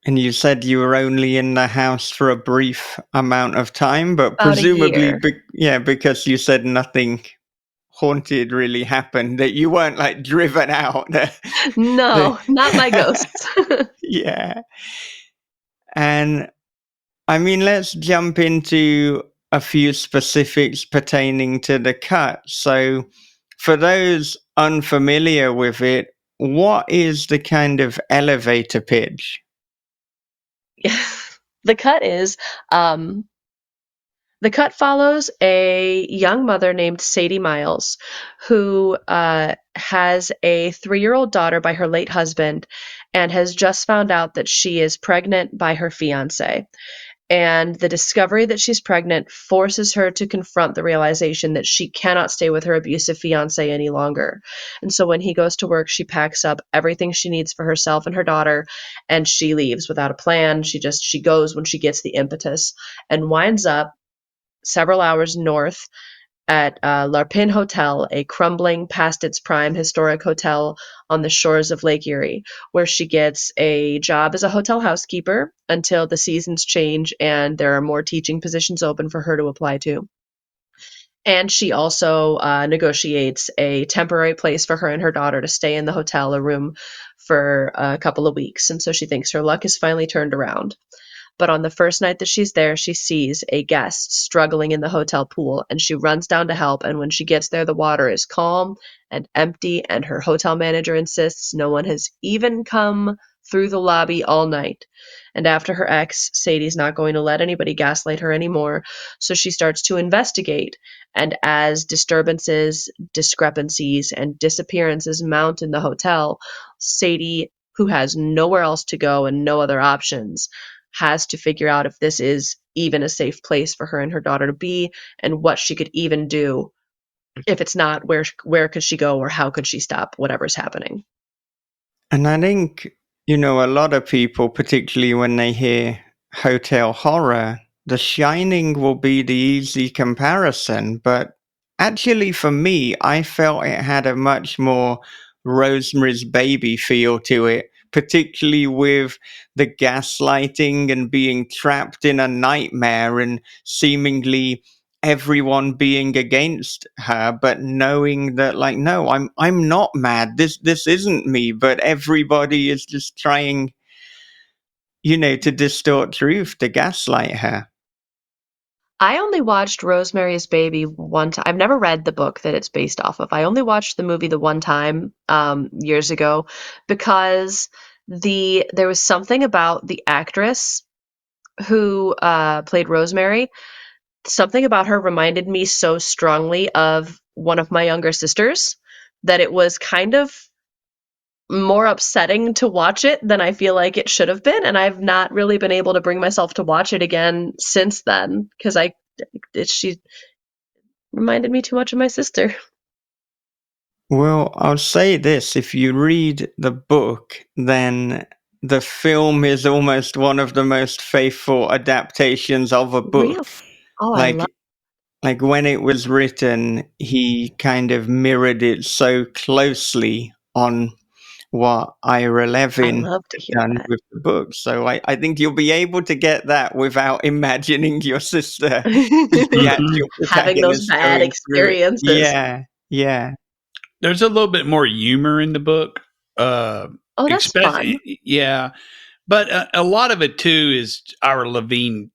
And you said you were only in the house for a brief amount of time, but About a presumably, year. because you said nothing haunted really happened, that you weren't like driven out. The- No, not my ghosts. yeah. And I mean, let's jump into a few specifics pertaining to the cut. So, for those unfamiliar with it, what is the kind of elevator pitch? The cut is um the cut follows a young mother named Sadie Miles, who has a 3-year-old daughter by her late husband and has just found out that she is pregnant by her fiance. And the discovery that she's pregnant forces her to confront the realization that she cannot stay with her abusive fiance any longer. And so when he goes to work, she packs up everything she needs for herself and her daughter, and she leaves without a plan. She goes when she gets the impetus and winds up several hours north at Larpin Hotel, a crumbling, past its prime historic hotel on the shores of Lake Erie, where she gets a job as a hotel housekeeper until the seasons change and there are more teaching positions open for her to apply to. And she also negotiates a temporary place for her and her daughter to stay in the hotel, a room for a couple of weeks. And so she thinks her luck has finally turned around. But on the first night that she's there, she sees a guest struggling in the hotel pool, and she runs down to help. And when she gets there, the water is calm and empty, and her hotel manager insists no one has even come through the lobby all night. And after her ex, Sadie's not going to let anybody gaslight her anymore, so she starts to investigate. And as disturbances, discrepancies, and disappearances mount in the hotel, Sadie, who has nowhere else to go and no other options, has to figure out if this is even a safe place for her and her daughter to be, and what she could even do. If it's not, where could she go, or how could she stop whatever's happening? And I think, a lot of people, particularly when they hear hotel horror, The Shining will be the easy comparison. But actually, for me, I felt it had a much more Rosemary's Baby feel to it, particularly with the gaslighting and being trapped in a nightmare and seemingly everyone being against her, but knowing that, like, no, I'm not mad. This isn't me, but everybody is just trying, to distort truth, to gaslight her. I only watched Rosemary's Baby one time. I've never read the book that it's based off of. I only watched the movie the one time, years ago, because there was something about the actress who played Rosemary. Something about her reminded me so strongly of one of my younger sisters that it was kind of more upsetting to watch it than I feel like it should have been, and I've not really been able to bring myself to watch it again since then, because she reminded me too much of my sister. Well, I'll say this: if you read the book, then the film is almost one of the most faithful adaptations of a book. Real. Oh, I love. Like when it was written, he kind of mirrored it so closely on what Ira I Levin love to had hear done that. with the book. So I think you'll be able to get that without imagining your sister, the actual Having those protagonist, bad going through it. experiences. Yeah. There's a little bit more humor in the book. Oh, that's fun. Especially, yeah. But a lot of it too is our Levin,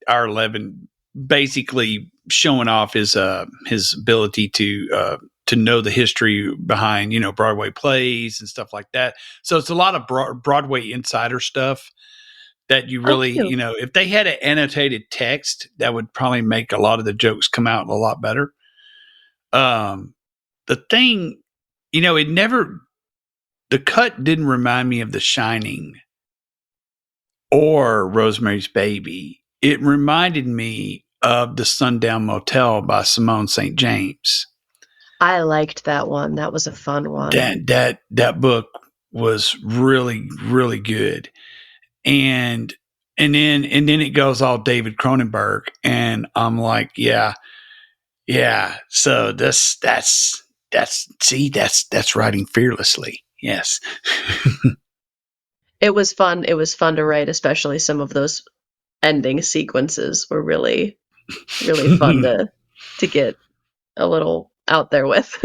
basically showing off his ability to know the history behind Broadway plays and stuff like that. So it's a lot of Broadway insider stuff that you Oh, really cute. if they had an annotated text, that would probably make a lot of the jokes come out a lot better. The thing, it never, the cut didn't remind me of The Shining or Rosemary's Baby. It reminded me of The Sundown Motel by Simone St. James. I liked that one. That was a fun one. That book was really, really good. And then it goes all David Cronenberg, and I'm like, yeah. So that's writing fearlessly. Yes. It was fun. It was fun to write, especially some of those ending sequences were really, really fun to get a little out there with.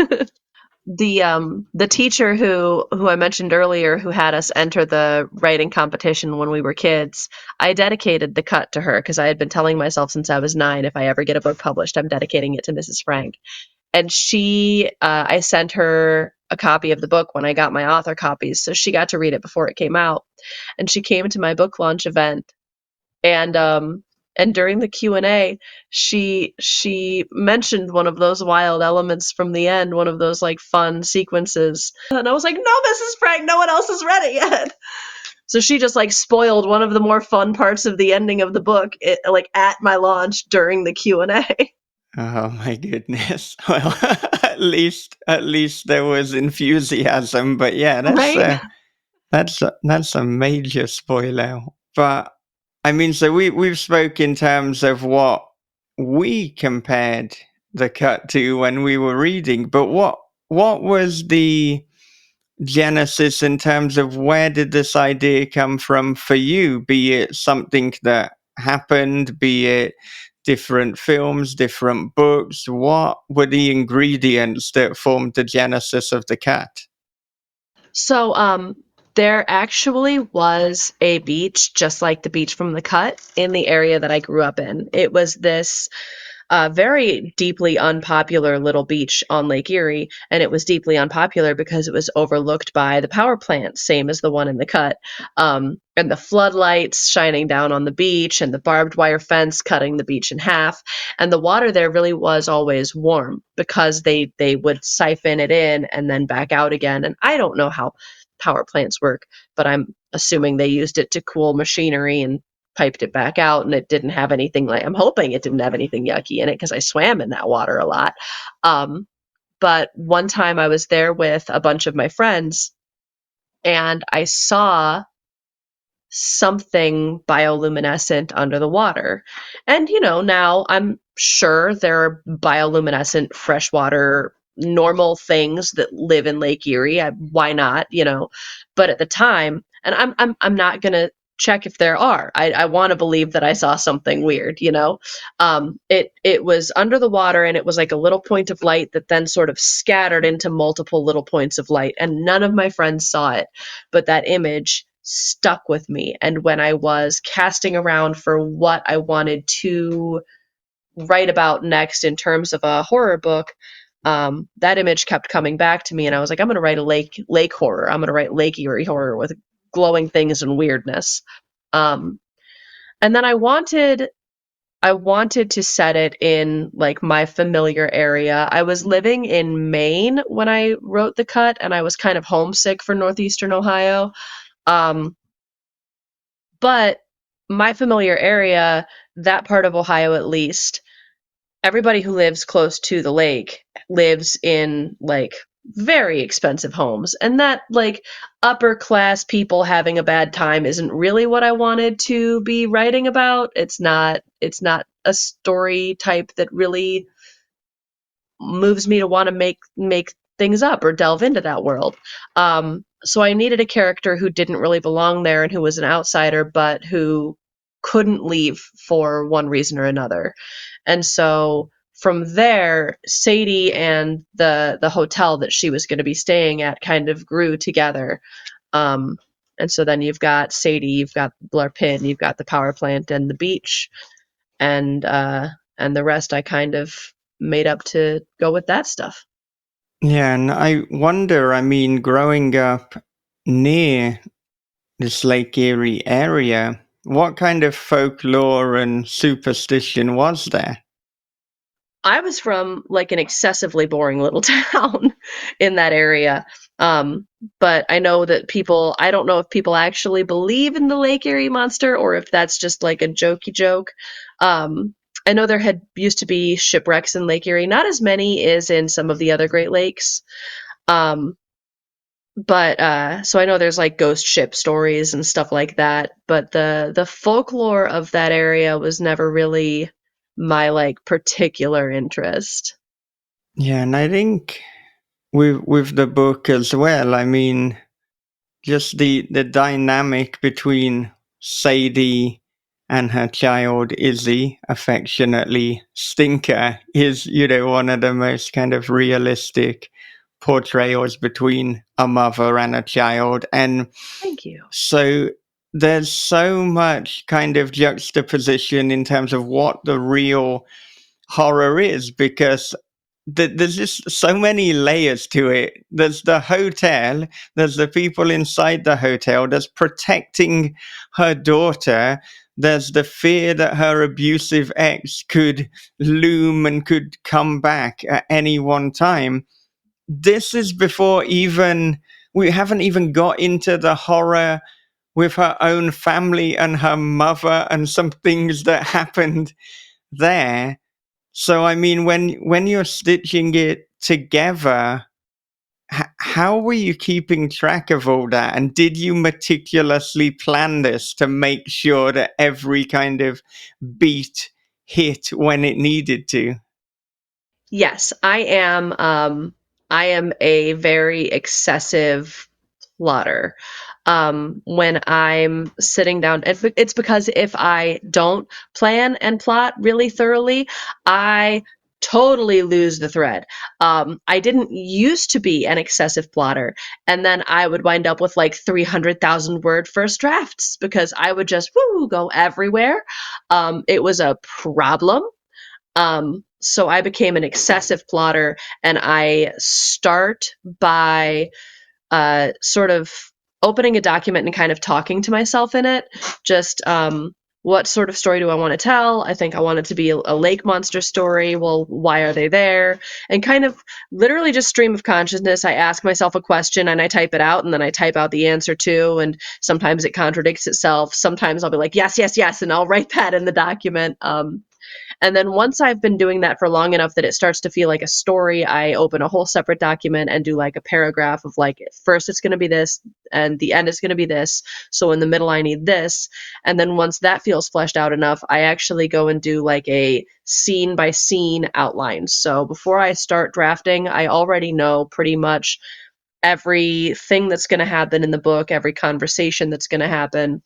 The teacher who I mentioned earlier, who had us enter the writing competition when we were kids, I dedicated the cut to her because I had been telling myself since I was 9, if I ever get a book published, I'm dedicating it to Mrs. Frank. And I sent her a copy of the book when I got my author copies, so she got to read it before it came out. And she came to my book launch event, and during the Q&A, she mentioned one of those wild elements from the end, one of those like fun sequences. And I was like, "No, Mrs. Frank, no one else has read it yet." So she just like spoiled one of the more fun parts of the ending of the book, like at my launch during the Q&A. Oh my goodness. Well, at least there was enthusiasm, but yeah, Right? that's a major spoiler. But I mean, so we've spoke in terms of what we compared the cut to when we were reading, but what was the genesis in terms of where did this idea come from for you? Be it something that happened, be it different films, different books. What were the ingredients that formed the genesis of the cat? So, there actually was a beach, just like the beach from the cut, in the area that I grew up in. It was this a very deeply unpopular little beach on Lake Erie. And it was deeply unpopular because it was overlooked by the power plant, same as the one in the cut. And the floodlights shining down on the beach and the barbed wire fence cutting the beach in half. And the water there really was always warm because they would siphon it in and then back out again. And I don't know how power plants work, but I'm assuming they used it to cool machinery and piped it back out, and it didn't have anything like, I'm hoping it didn't have anything yucky in it because I swam in that water a lot. But one time I was there with a bunch of my friends and I saw something bioluminescent under the water. And, now I'm sure there are bioluminescent freshwater normal things that live in Lake Erie. Why not, But at the time, and I'm not going to check if there are. I want to believe that I saw something weird, It was under the water and it was like a little point of light that then sort of scattered into multiple little points of light, and none of my friends saw it, but that image stuck with me. And when I was casting around for what I wanted to write about next in terms of a horror book, that image kept coming back to me, and I was like, I'm going to write a lake horror. I'm going to write Lake Erie horror with glowing things and weirdness. And then I wanted to set it in like my familiar area. I was living in Maine when I wrote the cut, and I was kind of homesick for Northeastern Ohio. But my familiar area, that part of Ohio at least, everybody who lives close to the lake lives in like very expensive homes. And that like upper class people having a bad time isn't really what I wanted to be writing about. It's not a story type that really moves me to want to make things up or delve into that world. So I needed a character who didn't really belong there and who was an outsider, but who couldn't leave for one reason or another. And so from there, Sadie and the hotel that she was going to be staying at kind of grew together. And so then you've got Sadie, you've got Blair Pin, you've got the power plant and the beach, and the rest I kind of made up to go with that stuff. Yeah, and I wonder, growing up near this Lake Erie area, what kind of folklore and superstition was there? I was from like an excessively boring little town in that area. But I know that I don't know if people actually believe in the Lake Erie monster or if that's just like a jokey joke. I know there had used to be shipwrecks in Lake Erie, not as many as in some of the other Great Lakes. But so I know there's like ghost ship stories and stuff like that, but the folklore of that area was never really my like particular interest. Yeah, and I think with the book as well, just the dynamic between Sadie and her child Izzy, affectionately Stinker, is, one of the most kind of realistic portrayals between a mother and a child. And Thank you. so there's so much kind of juxtaposition in terms of what the real horror is, because there's just so many layers to it. There's the hotel, there's the people inside the hotel, there's protecting her daughter, there's the fear that her abusive ex could loom and could come back at any one time. This is before we haven't even got into the horror with her own family and her mother and some things that happened there. So, when you're stitching it together, how were you keeping track of all that? And did you meticulously plan this to make sure that every kind of beat hit when it needed to? Yes, I am. I am a very excessive plotter. When I'm sitting down, it's because if I don't plan and plot really thoroughly, I totally lose the thread. I didn't used to be an excessive plotter, and then I would wind up with like 300,000 word first drafts because I would just go everywhere. It was a problem. So I became an excessive plotter, and I start by sort of opening a document and kind of talking to myself in it. Just what sort of story do I want to tell? I think I want it to be a lake monster story. Well, why are they there? And kind of literally just stream of consciousness. I ask myself a question and I type it out, and then I type out the answer too. And sometimes it contradicts itself. Sometimes I'll be like, yes, yes, yes, and I'll write that in the document. And then once I've been doing that for long enough that it starts to feel like a story, I open a whole separate document and do like a paragraph of like, first it's going to be this, and the end is going to be this. So in the middle, I need this. And then once that feels fleshed out enough, I actually go and do like a scene by scene outline. So before I start drafting, I already know pretty much everything that's going to happen in the book, every conversation that's going to happen,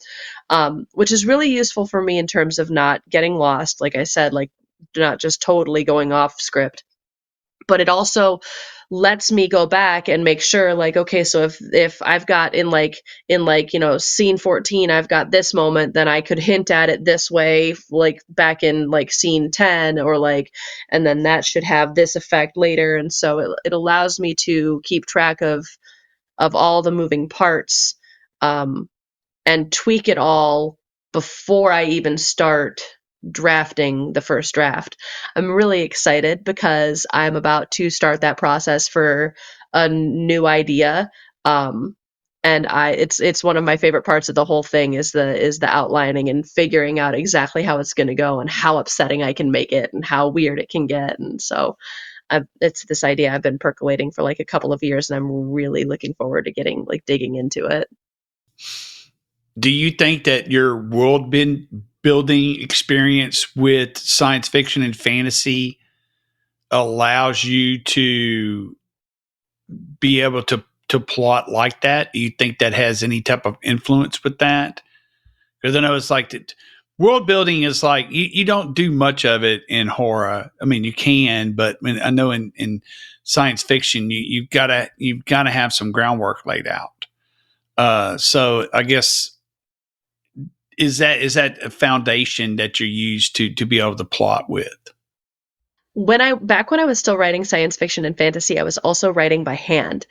which is really useful for me in terms of not getting lost. Like I said, like not just totally going off script, but it also lets me go back and make sure like, okay, so if I've got in like scene 14 I've got this moment, then I could hint at it this way like back in like scene 10, or like, and then that should have this effect later. And so it allows me to keep track of all the moving parts, and tweak it all before I even start drafting the first draft. I'm really excited because I'm about to start that process for a new idea. And it's one of my favorite parts of the whole thing is the outlining and figuring out exactly how it's going to go and how upsetting I can make it and how weird it can get. And so it's this idea I've been percolating for like a couple of years, and I'm really looking forward to getting like digging into it. Do you think that your building experience with science fiction and fantasy allows you to be able to plot like that? Do you think that has any type of influence with that? Because I know it's like that. World building is like you don't do much of it in horror. I mean, you can, but I know in science fiction you've got to have some groundwork laid out. So I guess is that a foundation that you use to be able to plot with? Back when I was still writing science fiction and fantasy, I was also writing by hand.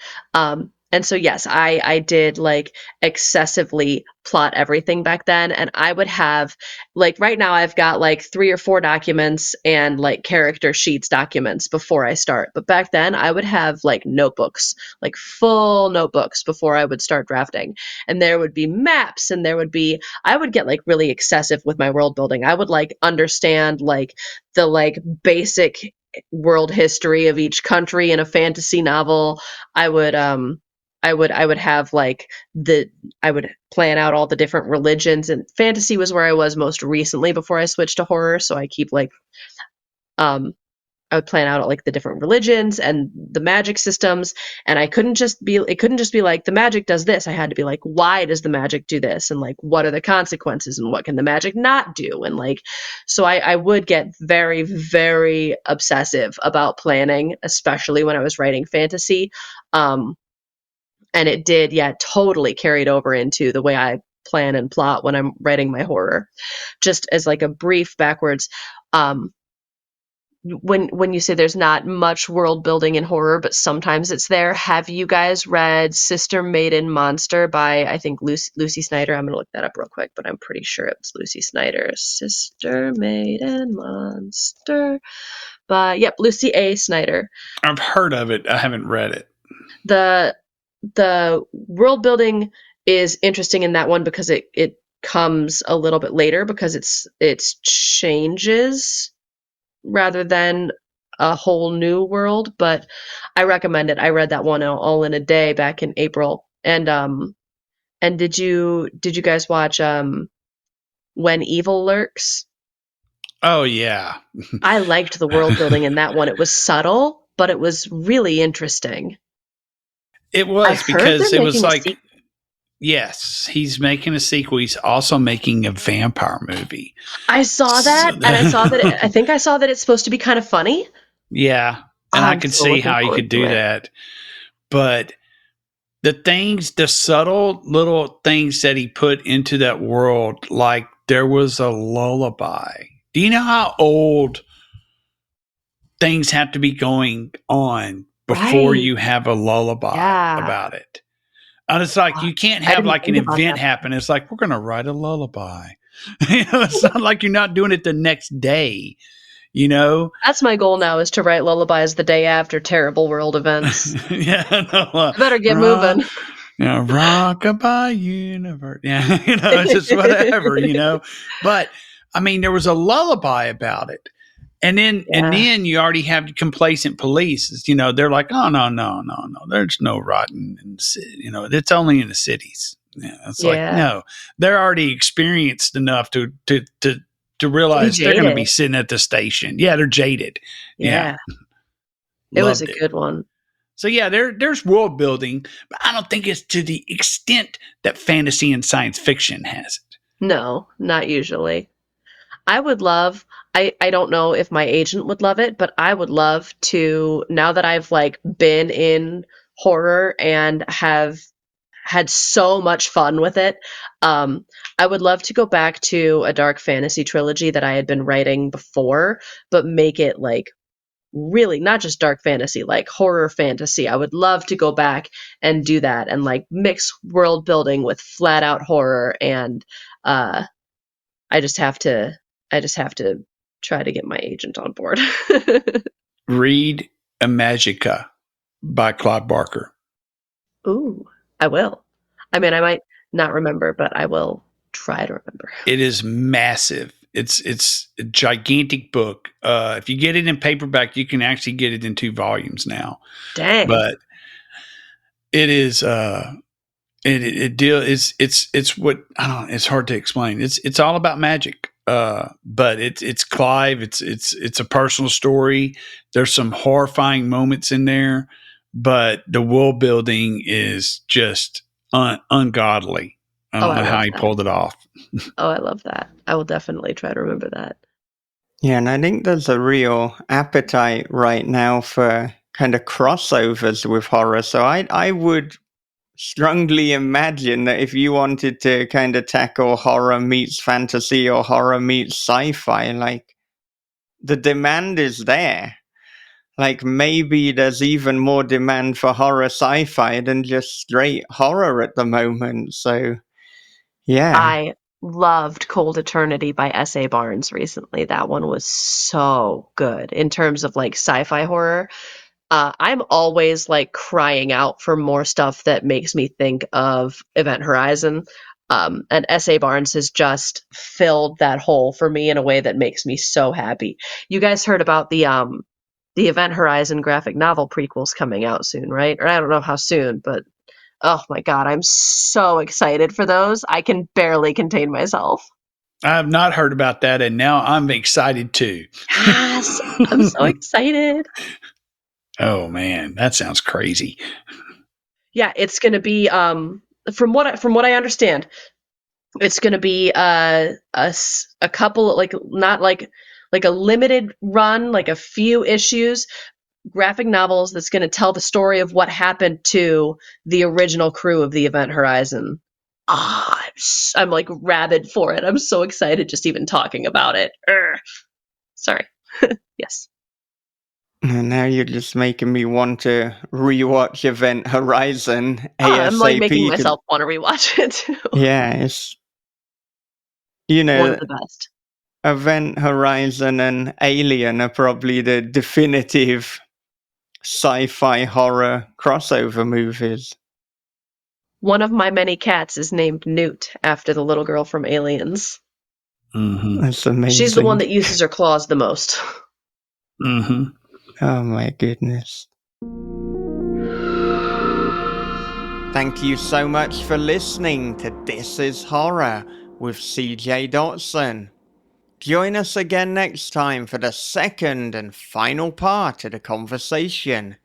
And so yes, I did like excessively plot everything back then. And I would have like right now I've got like 3 or 4 documents and like character sheets documents before I start. But back then I would have like notebooks, like full notebooks before I would start drafting. And there would be maps, and I would get like really excessive with my world building. I would like understand like the like basic world history of each country in a fantasy novel. I would have like I would plan out all the different religions, and fantasy was where I was most recently before I switched to horror. So I keep like I would plan out like the different religions and the magic systems, and it couldn't just be like the magic does this. I had to be like, why does the magic do this, and like what are the consequences, and what can the magic not do, and like so I would get very, very obsessive about planning, especially when I was writing fantasy. And it did, yeah, totally carried over into the way I plan and plot when I'm writing my horror. Just as like a brief backwards, when you say there's not much world building in horror, but sometimes it's there. Have you guys read Sister Maiden Monster by I think Lucy Snyder? I'm gonna look that up real quick, but I'm pretty sure it's Lucy Snyder. Sister Maiden Monster by Lucy A. Snyder. I've heard of it. I haven't read it. The world building is interesting in that one because it comes a little bit later because it's changes rather than a whole new world, but I recommend it. I read that one all in a day back in April. And did you guys watch When Evil Lurks? Oh yeah. I liked the world building in that one. It was subtle, but it was really interesting. It was because it was like, yes, he's making a sequel. He's also making a vampire movie. I saw that, and I saw that. I think I saw that it's supposed to be kind of funny. Yeah, and I could see how you could do that. But the subtle little things that he put into that world, like there was a lullaby. Do you know how old things have to be going on before you have a lullaby about it. And it's like, you can't have like an event happen. It's like, we're going to write a lullaby. It's not like you're not doing it the next day, That's my goal now, is to write lullabies the day after terrible world events. I better get moving. Rockabye universe. Yeah, it's just whatever, But I mean, there was a lullaby about it. And then you already have complacent police. They're like, oh, no. There's no rotting in the city. It's only in the cities. Yeah, it's like, no, they're already experienced enough to realize they're going to be sitting at the station. Yeah, they're jaded. Yeah. It was a good one. So yeah, there's world building, but I don't think it's to the extent that fantasy and science fiction has it. No, not usually. I would love, I don't know if my agent would love it, but I would love to, now that I've like been in horror and have had so much fun with it, I would love to go back to a dark fantasy trilogy that I had been writing before, but make it like really not just dark fantasy, like horror fantasy. I would love to go back and do that and like mix world building with flat out horror. And I just have to try to get my agent on board. Read Imagica by Claude Barker. Ooh, I will. I mean, I might not remember, but I will try to remember. It is massive. It's a gigantic book. If you get it in paperback, you can actually get it in 2 volumes now. Dang. But it is it's what, I don't know, it's hard to explain. It's all about magic. But it's Clive. It's a personal story. There's some horrifying moments in there, but the world building is just ungodly. I don't know how he pulled it off. Oh, I love that. I will definitely try to remember that. Yeah, and I think there's a real appetite right now for kind of crossovers with horror. So I would strongly imagine that if you wanted to kind of tackle horror meets fantasy or horror meets sci-fi, like the demand is there. Like maybe there's even more demand for horror sci-fi than just straight horror at the moment. So yeah. I loved Cold Eternity by S.A. Barnes recently. That one was so good in terms of like sci-fi horror. I'm always like crying out for more stuff that makes me think of Event Horizon. And S.A. Barnes has just filled that hole for me in a way that makes me so happy. You guys heard about the Event Horizon graphic novel prequels coming out soon, right? Or I don't know how soon, but oh my God, I'm so excited for those. I can barely contain myself. I have not heard about that, and now I'm excited too. Yes, I'm so excited. Oh man, that sounds crazy. Yeah, it's going to be from what I understand, it's going to be a couple, like not like a limited run, like a few issues, graphic novels that's going to tell the story of what happened to the original crew of the Event Horizon. I'm like rabid for it. I'm so excited just even talking about it. Sorry. Yes. Now you're just making me want to rewatch Event Horizon ASAP. I'm like making myself want to rewatch it too. Yeah, it's one of the best. Event Horizon and Alien are probably the definitive sci-fi horror crossover movies. One of my many cats is named Newt after the little girl from Aliens. Mm-hmm. That's amazing. She's the one that uses her claws the most. Mm-hmm. Oh my goodness. Thank you so much for listening to This Is Horror with CJ Dotson. Join us again next time for the second and final part of the conversation.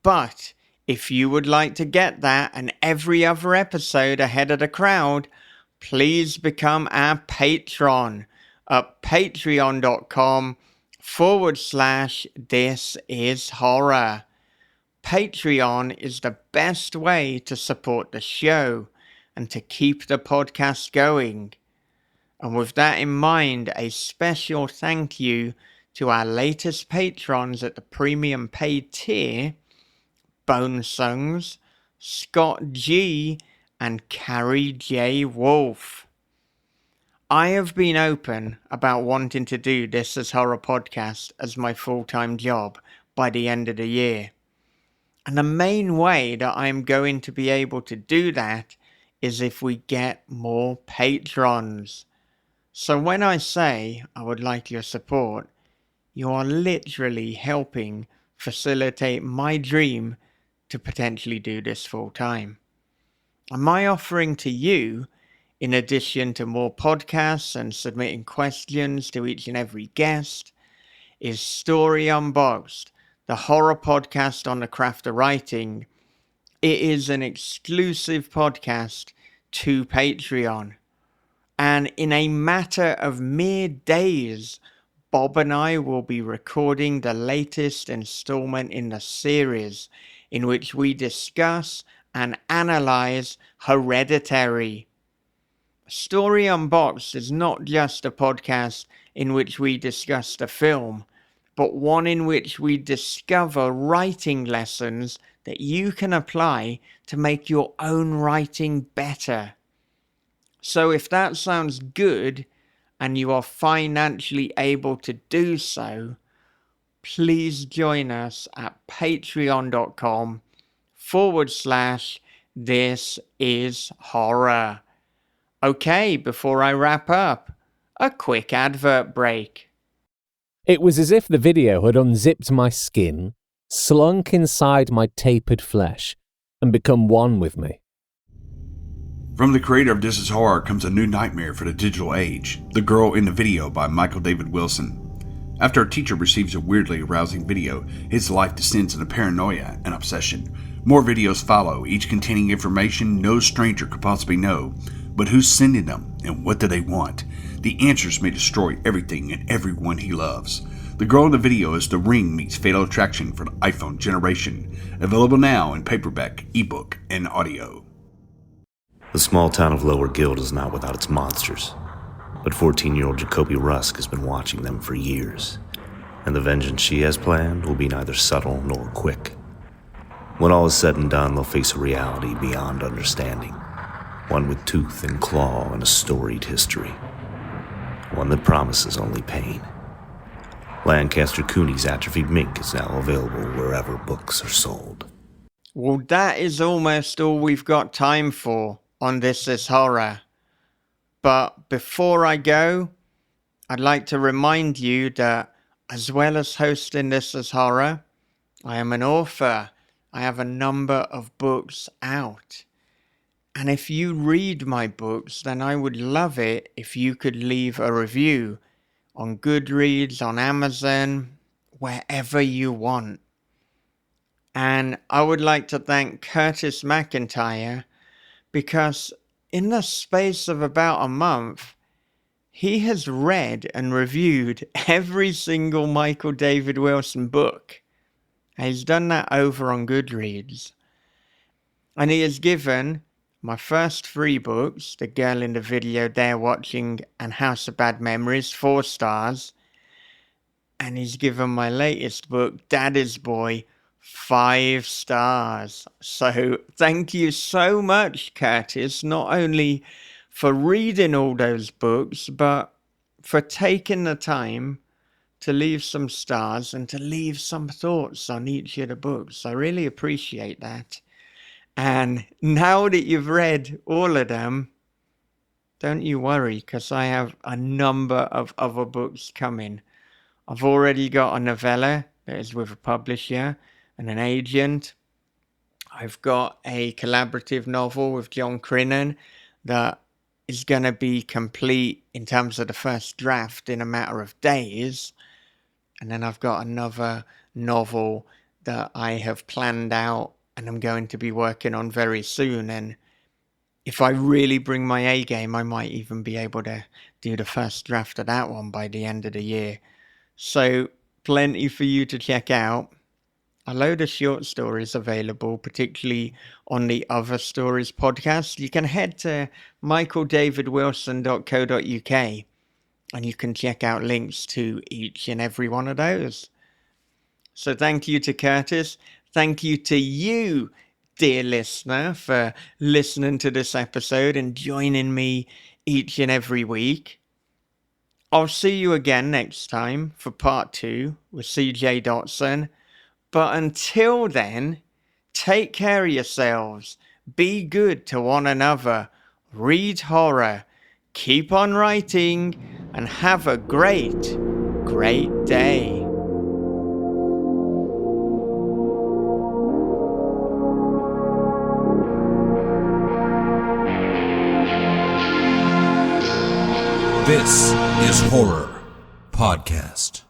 But if you would like to get that and every other episode ahead of the crowd, please become our patron at patreon.com/thisishorror. Patreon is the best way to support the show and to keep the podcast going. And with that in mind, a special thank you to our latest patrons at the premium paid tier, Bone Songs, Scott G, and Carrie J. Wolf. I have been open about wanting to do This Is Horror podcast as my full-time job by the end of the year. And the main way that I'm going to be able to do that is if we get more patrons. So when I say I would like your support, you are literally helping facilitate my dream to potentially do this full time. And my offering to you, in addition to more podcasts and submitting questions to each and every guest, is Story Unboxed, the horror podcast on the craft of writing. It is an exclusive podcast to Patreon. And in a matter of mere days, Bob and I will be recording the latest installment in the series, in which we discuss and analyze Hereditary. Story Unboxed is not just a podcast in which we discuss the film, but one in which we discover writing lessons that you can apply to make your own writing better. So if that sounds good and you are financially able to do so, please join us at patreon.com/This Is Horror. Okay, before I wrap up, a quick advert break. It was as if the video had unzipped my skin, slunk inside my tapered flesh, and become one with me. From the creator of This Is Horror comes a new nightmare for the digital age, The Girl in the Video by Michael David Wilson. After a teacher receives a weirdly arousing video, his life descends into paranoia and obsession. More videos follow, each containing information no stranger could possibly know. But who's sending them, and what do they want? The answers may destroy everything and everyone he loves. The Girl in the Video is The Ring meets Fatal Attraction for the iPhone generation. Available now in paperback, ebook, and audio. The small town of Lower Guild is not without its monsters, but 14-year-old Jacoby Rusk has been watching them for years, and the vengeance she has planned will be neither subtle nor quick. When all is said and done, they'll face a reality beyond understanding, one with tooth and claw and a storied history, one that promises only pain. Lancaster Cooney's Atrophied Mink is now available wherever books are sold. Well, that is almost all we've got time for on This Is Horror. But before I go, I'd like to remind you that as well as hosting This Is Horror, I am an author. I have a number of books out. And if you read my books, then I would love it if you could leave a review on Goodreads, on Amazon, wherever you want. And I would like to thank Curtis McIntyre, because in the space of about a month, he has read and reviewed every single Michael David Wilson book. He's done that over on Goodreads. And he has given my first 3 books, The Girl in the Video, They're Watching, and House of Bad Memories, 4 stars. And he's given my latest book, Daddy's Boy, 5 stars. So thank you so much, Curtis, not only for reading all those books, but for taking the time to leave some stars and to leave some thoughts on each of the books. I really appreciate that. And now that you've read all of them, don't you worry, because I have a number of other books coming. I've already got a novella that is with a publisher and an agent. I've got a collaborative novel with John Crinan that is going to be complete in terms of the first draft in a matter of days. And then I've got another novel that I have planned out and I'm going to be working on very soon. And if I really bring my A game, I might even be able to do the first draft of that one by the end of the year. So plenty for you to check out. A load of short stories available, particularly on the Other Stories podcast. You can head to michaeldavidwilson.co.uk And you can check out links to each and every one of those. So thank you to Curtis. Thank you to you, dear listener, for listening to this episode and joining me each and every week. I'll see you again next time for part 2 with CJ Dotson. But until then, take care of yourselves. Be good to one another. Read horror. Keep on writing. And have a great, great day. This is Horror Podcast.